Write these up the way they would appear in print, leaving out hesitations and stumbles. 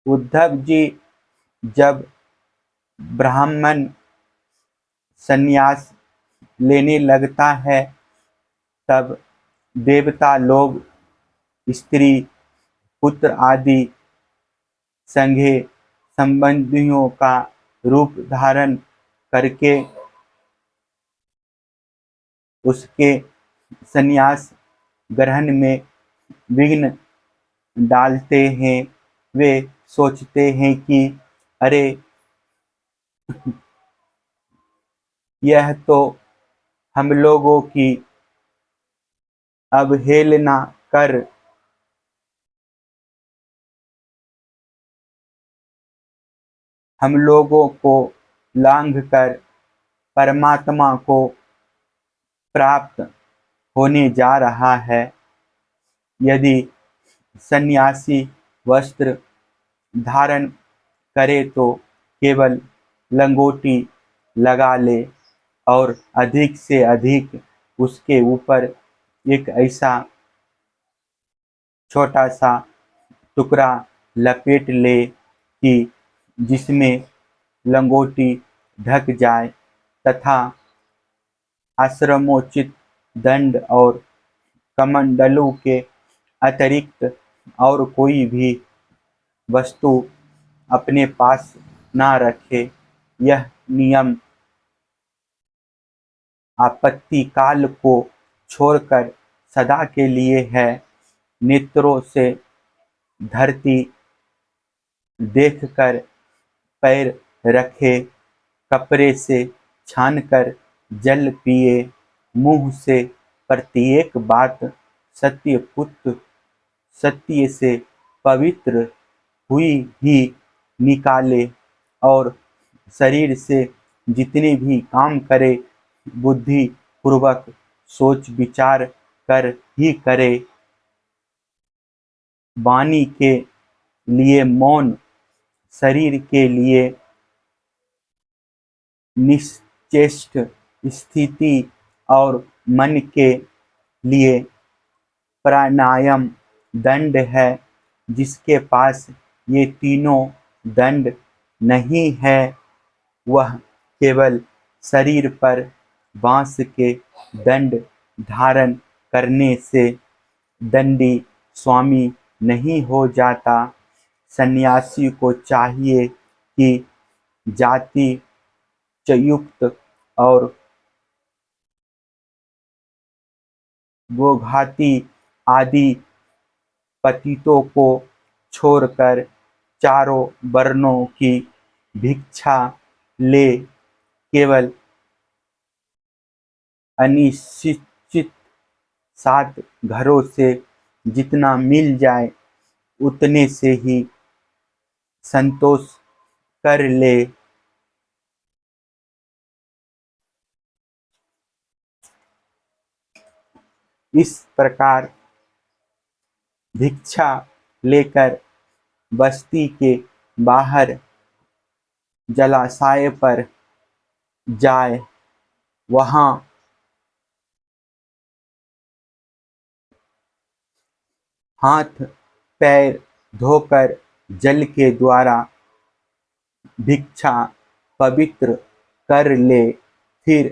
उद्धव जी, जब ब्राह्मण संन्यास लेने लगता है तब देवता लोग स्त्री पुत्र आदि संघे संबंधियों का रूप धारण करके उसके संन्यास ग्रहण में विघ्न डालते हैं। वे सोचते हैं कि अरे, यह तो हम लोगों की अवहेलना कर हम लोगों को लांघ कर परमात्मा को प्राप्त होने जा रहा है। यदि सन्यासी वस्त्र धारण करे तो केवल लंगोटी लगा ले और अधिक से अधिक उसके ऊपर एक ऐसा छोटा सा टुकड़ा लपेट ले कि जिसमें लंगोटी ढक जाए तथा आश्रमोचित दंड और कमंडलों के अतिरिक्त और कोई भी वस्तु अपने पास ना रखे। यह नियम आपत्ति काल को छोड़कर सदा के लिए है। नेत्रों से धरती देखकर पैर रखे, कपड़े से छानकर जल पिए, मुंह से प्रत्येक बात सत्य से पवित्र हुई ही निकाले और शरीर से जितने भी काम करे बुद्धि पूर्वक सोच विचार कर ही करे। वाणी के लिए मौन, शरीर के लिए निश्चेष्ट स्थिति और मन के लिए प्राणायाम दंड है। जिसके पास ये तीनों दंड नहीं है वह केवल शरीर पर बांस के दंड धारण करने से दंडी स्वामी नहीं हो जाता। सन्यासी को चाहिए कि जाति युक्त और गोघाती आदि पतितों को छोड़कर चारों वर्णों की भिक्षा ले, केवल अनिश्चित 7 घरों से जितना मिल जाए उतने से ही संतोष कर ले। इस प्रकार भिक्षा लेकर बस्ती के बाहर जलाशय पर जाए, वहां हाथ पैर धोकर जल के द्वारा भिक्षा पवित्र कर ले। फिर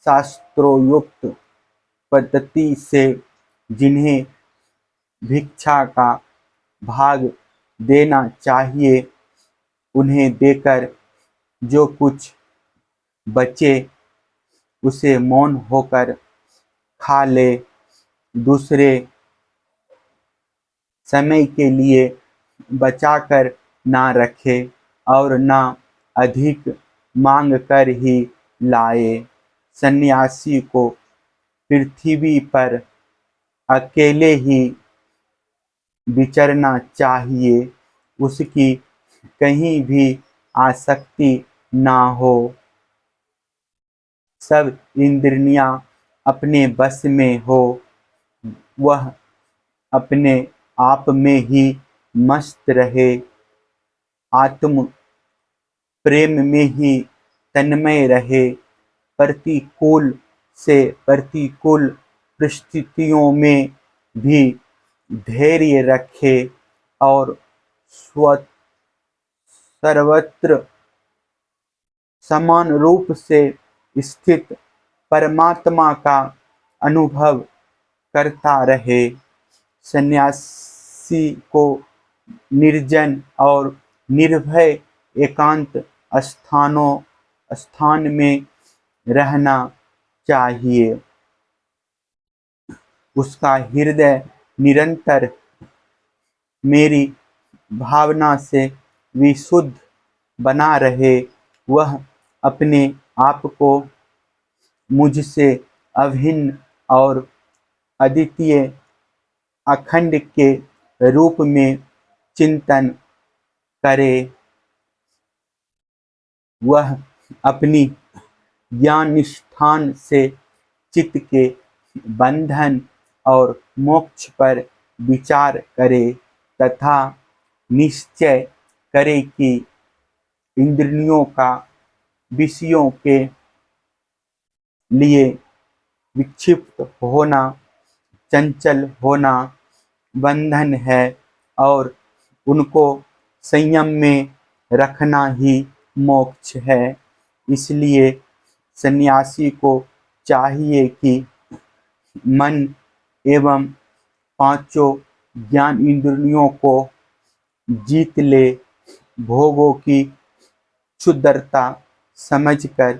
शास्त्रोक्त पद्धति से जिन्हें भिक्षा का भाग देना चाहिए उन्हें देकर जो कुछ बचे उसे मौन होकर खा ले। दूसरे समय के लिए बचाकर ना रखे और ना अधिक मांग कर ही लाए। सन्यासी को पृथ्वी पर अकेले ही विचरना चाहिए, उसकी कहीं भी आसक्ति ना हो। सब इंद्रियां अपने बस में हो, वह अपने आप में ही मस्त रहे, आत्म प्रेम में ही तन्मय रहे, प्रतिकूल से प्रतिकूल परिस्थितियों में भी धैर्य रखे और सर्वत्र समान रूप से स्थित परमात्मा का अनुभव करता रहे। सन्यासी को निर्जन और निर्भय एकांत स्थान में रहना चाहिए। उसका हृदय निरंतर मेरी भावना से विशुद्ध बना रहे। वह अपने आप को मुझसे अभिन्न और अद्वितीय अखंड के रूप में चिंतन करे। वह अपनी ज्ञान निष्ठान से चित्त के बंधन और मोक्ष पर विचार करे तथा निश्चय करे कि इंद्रियों का विषयों के लिए विक्षिप्त होना, चंचल होना बंधन है और उनको संयम में रखना ही मोक्ष है। इसलिए सन्यासी को चाहिए कि मन एवं पांचों ज्ञान इंद्रियों को जीत ले, भोगों की क्षुद्रता समझकर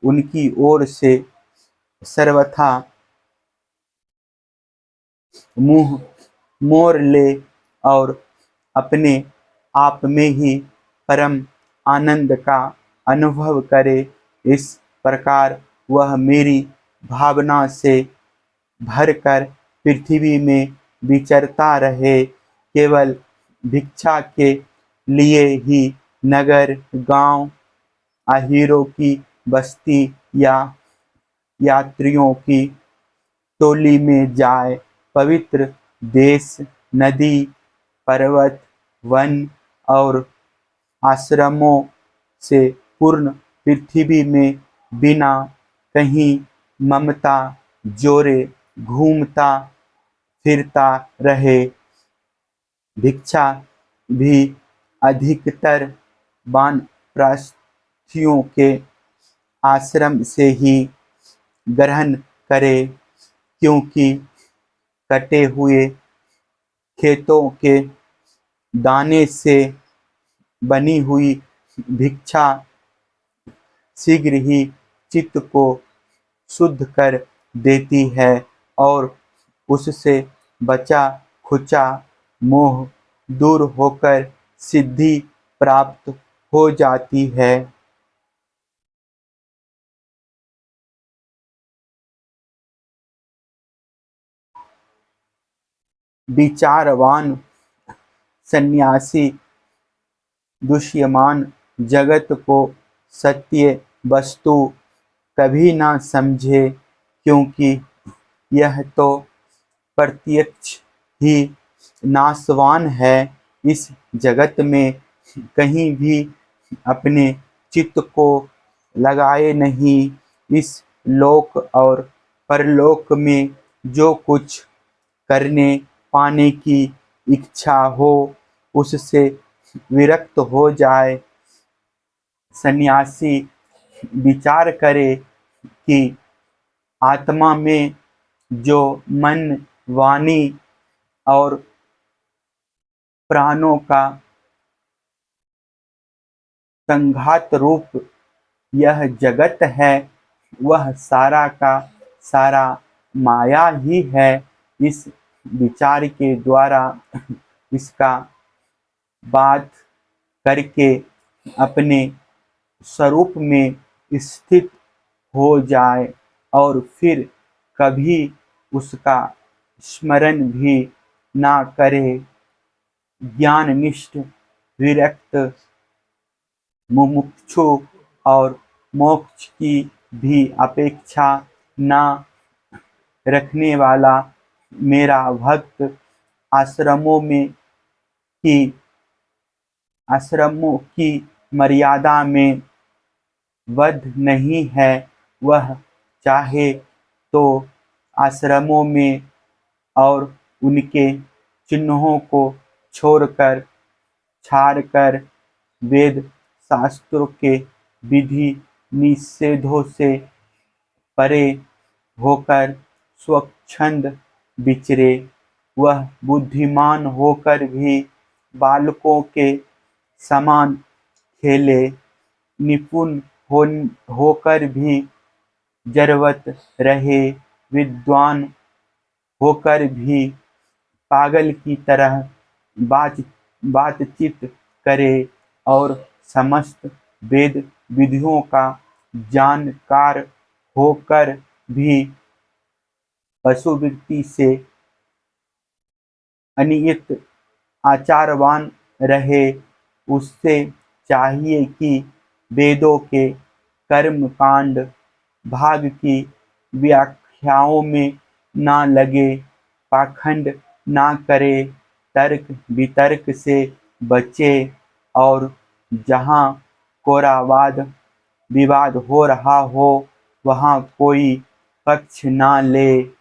उनकी ओर से सर्वथा मुंह मोड़ ले और अपने आप में ही परम आनंद का अनुभव करे। इस प्रकार वह मेरी भावना से भरकर पृथ्वी में विचरता रहे। केवल भिक्षा के लिए ही नगर, गांव, आहिरों की बस्ती या यात्रियों की टोली में जाए। पवित्र देश, नदी, पर्वत, वन और आश्रमों से पूर्ण पृथ्वी में बिना कहीं ममता जोरे घूमता फिरता रहे। भिक्षा भी अधिकतर वानप्रस्थियों के आश्रम से ही ग्रहण करे, क्योंकि कटे हुए खेतों के दाने से बनी हुई भिक्षा शीघ्र ही चित्त को शुद्ध कर देती है और उससे बचा खुचा मोह दूर होकर सिद्धि प्राप्त हो जाती है। विचारवान सन्यासी दुष्यमान जगत को सत्य वस्तु कभी ना समझे, क्योंकि यह तो प्रत्यक्ष ही नाशवान है। इस जगत में कहीं भी अपने चित्त को लगाए नहीं। इस लोक और परलोक में जो कुछ करने पाने की इच्छा हो उससे विरक्त हो जाए। सन्यासी विचार करे कि आत्मा में जो मन, वाणी और प्राणों का संघात रूप यह जगत है, वह सारा का सारा माया ही है। इस विचार के द्वारा इसका बात करके अपने स्वरूप में स्थित हो जाए और फिर कभी उसका स्मरण भी ना करे। ज्ञाननिष्ठ विरक्त मुमुक्षु और मोक्ष की भी अपेक्षा ना रखने वाला मेरा भक्त आश्रमों की मर्यादा में बद्ध नहीं है। वह चाहे तो आश्रमों में और उनके चिन्हों को छोड़कर, छाड़कर वेद शास्त्रों के विधि निषेधों से परे होकर स्वच्छंद विचरे। वह बुद्धिमान होकर भी बालकों के समान खेले, निपुण होकर भी जरवत रहे, विद्वान होकर भी पागल की तरह बातचीत करे और समस्त वेद विधियों का जानकार होकर भी पशुवृत्ति से अनियत आचारवान रहे। उससे चाहिए कि वेदों के कर्मकांड भाग की व्याख्याओं में ना लगे, पाखंड ना करे, तर्क वितर्क से बचे और जहाँ कोरा वाद विवाद हो रहा हो वहाँ कोई पक्ष ना ले।